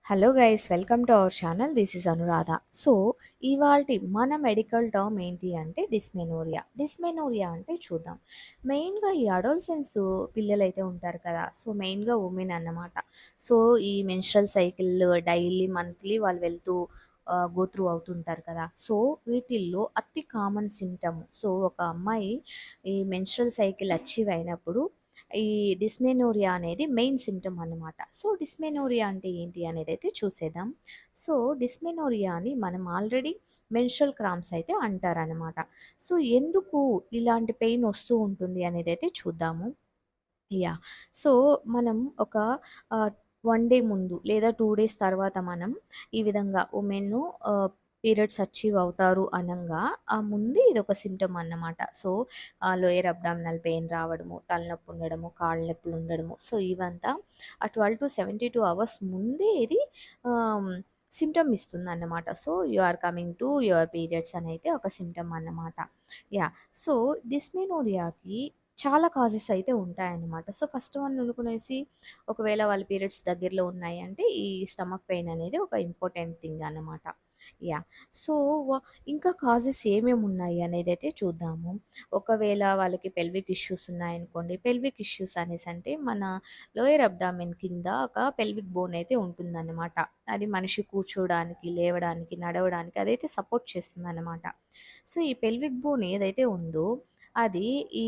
Hello guys, welcome to our channel. This is Anuradha. So ఇవాల్టి మన medical term ఏంటి అంటే డిస్మెనోరియా. డిస్మెనోరియా అంటే చూద్దాం. మెయిన్గా ఈ అడోల్సెన్స్ పిల్లలైతే ఉంటారు కదా, సో మెయిన్గా ఉమెన్ అన్నమాట. సో ఈ మెన్స్ట్రల్ సైకిల్ డైలీ మంత్లీ వాళ్ళు వెళ్తూ గో త్రూ అవుతుంటారు కదా. సో వీటిల్లో అతి కామన్ సిమ్టమ్, సో ఒక అమ్మాయి ఈ మెన్స్ట్రల్ సైకిల్ అచీవ్ అయినప్పుడు ఈ డిస్మెనోరియా అనేది మెయిన్ సిమ్టమ్ అన్నమాట. సో డిస్మెనోరియా అంటే ఏంటి అనేది అయితే చూసేద్దాం. సో డిస్మెనోరియాని మనం ఆల్రెడీ మెన్స్ట్రల్ క్రాంప్స్ అయితే అంటారనమాట. సో ఎందుకు ఇలాంటి పెయిన్ వస్తూ ఉంటుంది అనేది అయితే చూద్దాము. యాహ్! సో మనం ఒక 1 డే ముందు లేదా 2 డేస్ తర్వాత మనం ఈ విధంగా ఉమెన్ పీరియడ్స్ అచీవ్ అవుతారు అనంగా ఆ ముందే ఇదొక సింప్టమ్ అన్నమాట. సో లోయర్ అబ్డామినల్ పెయిన్ రావడము, తలనొప్పి ఉండడము, కాళ్ళు నొప్పులు ఉండడము. సో ఇవంతా ఆ 12-72 అవర్స్ ముందే ఇది ఆహ్, సింప్టమ్ ఇస్తుందన్నమాట. So you are coming to your periods అనైతే ఒక సింప్టమ్ అన్నమాట. యాహ్! సో డిస్మెనోరియాకి చాలా కాజెస్ అయితే ఉంటాయన్నమాట. సో ఫస్ట్ వన్ అనుకునేసి ఒకవేళ వాళ్ళ పీరియడ్స్ దగ్గరలో ఉన్నాయి అంటే ఈ స్టమక్ పెయిన్ అనేది ఒక ఇంపార్టెంట్ థింగ్ అన్నమాట. యాహ్! సో వ ఇంకా కాజెస్ ఏమేమి ఉన్నాయి అనేదైతే చూద్దాము. ఒకవేళ వాళ్ళకి పెల్విక్ ఇష్యూస్ ఉన్నాయనుకోండి. పెల్విక్ ఇష్యూస్ అనేసంటే మన లోయర్ అబ్డామెన్ కింద ఒక పెల్విక్ బోన్ అయితే ఉంటుందన్నమాట. అది మనిషి కూర్చోడానికి, లేవడానికి, నడవడానికి అదైతే సపోర్ట్ చేస్తుందన్నమాట. సో ఈ పెల్విక్ బోన్ ఏదైతే ఉందో అది ఈ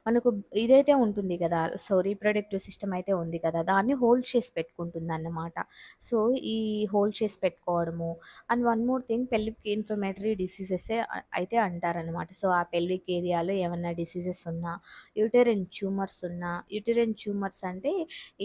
మనకు ఇదైతే ఉంటుంది గదా, సో రీప్రొడక్టివ్ సిస్టమ్ అయితే ఉంది కదా, దాన్ని హోల్డ్ చేసి పెట్టుకుంటుందన్నమాట. సో ఈ హోల్డ్ చేసి పెట్టుకోవడము and one more thing, pelvic inflammatory డిసీజెసే అయితే అంటారనమాట. సో ఆ పెల్విక్ ఏరియాలో ఏమన్నా డిసీజెస్ ఉన్నా, యూటెరైన్ ట్యూమర్స్ ఉన్నా, యూటెరైన్ ట్యూమర్స్ అంటే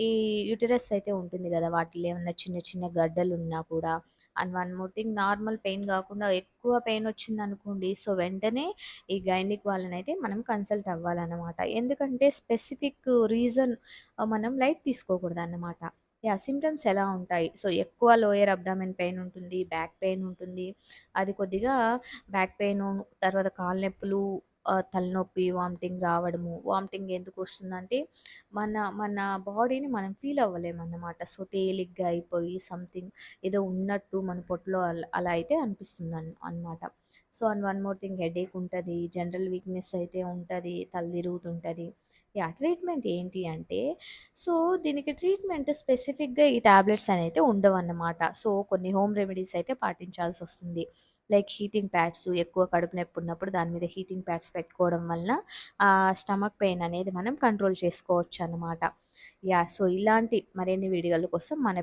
ఈ యూటెరస్ అయితే ఉంటుంది గదా, వాటిలో ఏమన్నా చిన్న చిన్న గడ్డలున్నా కూడా. And one more thing, normal pain గాకుండా ఎక్కువ పెయిన్ వచ్చిందనుకోండి, సో వెంటనే ఈ గైనిక్ వాళ్ళనైతే మనం కన్సల్ట్ అవ్వాలన్నమాట. ఎందుకంటే స్పెసిఫిక్ రీజన్ మనం లైట్ తీసుకోకూడదన్నమాట. యాహ్! సింప్టమ్స్ ఎలా ఉంటాయి? సో ఎక్కువ లోయర్ అబ్డామెన్ పెయిన్ ఉంటుంది, బ్యాక్ పెయిన్ ఉంటుంది. అది కొద్దిగా బ్యాక్ పెయిను, తర్వాత కాళ్ళు నొప్పులు, తలనొప్పి, వామిటింగ్ రావడము. వామిటింగ్ ఎందుకొస్తుందంటే మన మన బాడీని మనం ఫీల్ అవ్వలేమన్నమాట. సో తేలిగ్గా అయిపోయి సంథింగ్ ఏదో ఉన్నట్టు మన పొట్టలో అలా అయితే అనిపిస్తుందన్నమాట. So and one more thing, headache ఉంటది. జనరల్ వీక్‌నెస్ అయితే ఉంటది. తల తిరుగుతుంటది. యాహ్! ట్రీట్మెంట్ ఏంటి అంటే, సో దీనికి ట్రీట్మెంట్ స్పెసిఫిక్‌గా ఈ టాబ్లెట్స్ అనైతే ఉండవన్నమాట. సో కొన్ని హోమ్ రెమెడీస్ అయితే పాటించాల్సొస్తుంది. లైక్ హీటింగ్ ప్యాడ్స్, ఎక్కువ కడుపు నొప్పి ఉన్నప్పుడు దాని మీద హీటింగ్ ప్యాడ్స్ పెట్టుకోవడం వలన స్టమక్ పెయిన్ అనేది మనం కంట్రోల్ చేసుకోవచ్చన్నమాట. యాహ్! సో ఇలాంటి మరిన్ని వీడియోల కోసం మన